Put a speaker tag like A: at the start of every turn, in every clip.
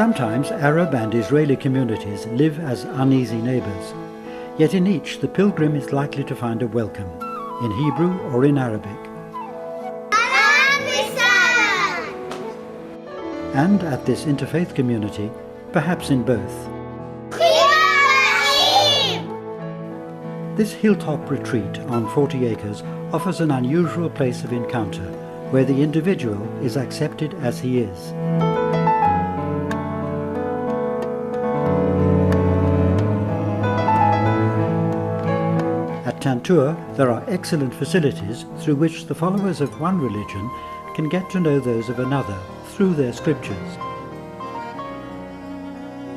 A: Sometimes Arab and Israeli communities live as uneasy neighbours, yet in each the pilgrim is likely to find a welcome, in Hebrew or in Arabic. And at this interfaith community, perhaps in both. This hilltop retreat on 40 acres offers an unusual place of encounter where the individual is accepted as he is. At Tantur, there are excellent facilities through which the followers of one religion can get to know those of another through their scriptures.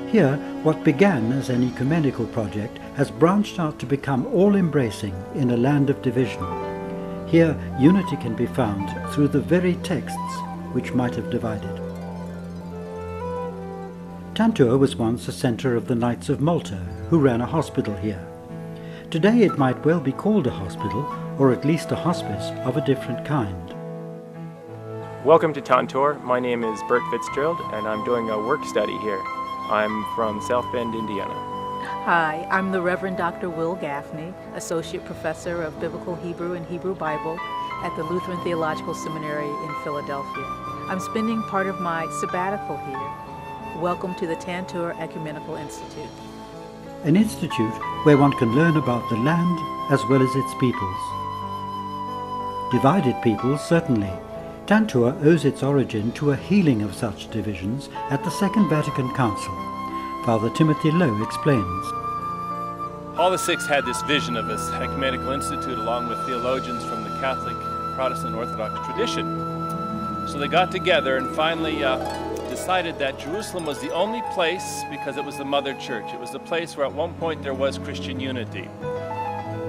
A: Here, what began as an ecumenical project has branched out to become all-embracing in a land of division. Here, unity can be found through the very texts which might have divided. Tantur was once a centre of the Knights of Malta, who ran a hospital here. Today it might well be called a hospital, or at least a hospice of a different kind.
B: Welcome to Tantur. My name is Bert Fitzgerald and I'm doing a work study here. I'm from South Bend, Indiana.
C: Hi, I'm the Reverend Dr. Will Gaffney, Associate Professor of Biblical Hebrew and Hebrew Bible at the Lutheran Theological Seminary in Philadelphia. I'm spending part of my sabbatical here. Welcome to the Tantur Ecumenical Institute.
A: An institute where one can learn about the land as well as its peoples. Divided peoples, certainly. Tantur owes its origin to a healing of such divisions at the Second Vatican Council. Father Timothy Lowe explains.
D: Paul VI had this vision of this ecumenical institute along with theologians from the Catholic, Protestant, Orthodox tradition. So they got together and finally decided that Jerusalem was the only place, because it was the mother church. It was the place where at one point there was Christian unity.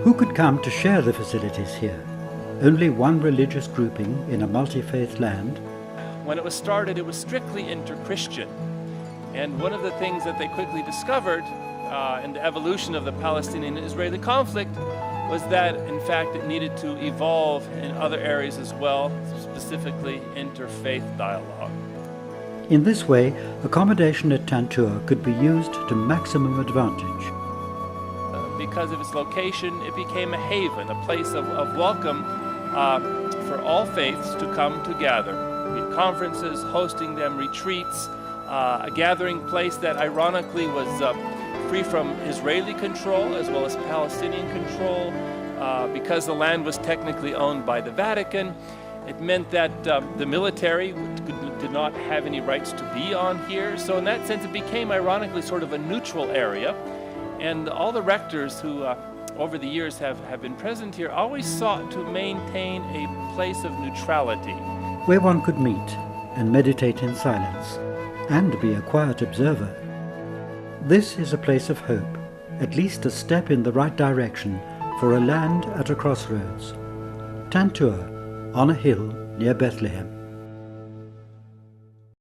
A: Who could come to share the facilities here? Only one religious grouping in a multi-faith land?
D: When it was started, it was strictly inter-Christian. And one of the things that they quickly discovered in the evolution of the Palestinian-Israeli conflict was that, in fact, it needed to evolve in other areas as well, specifically interfaith dialogue.
A: In this way, accommodation at Tantur could be used to maximum advantage.
D: Because of its location, it became a haven, a place of welcome for all faiths to come to gather. We had conferences, hosting them, retreats, a gathering place that ironically was free from Israeli control as well as Palestinian control. Because the land was technically owned by the Vatican, it meant that the military did not have any rights to be on here. So in that sense, it became ironically sort of a neutral area. And all the rectors who over the years have been present here always sought to maintain a place of neutrality.
A: Where one could meet and meditate in silence, and be a quiet observer. This is a place of hope, at least a step in the right direction for a land at a crossroads. Tantur, on a hill near Bethlehem.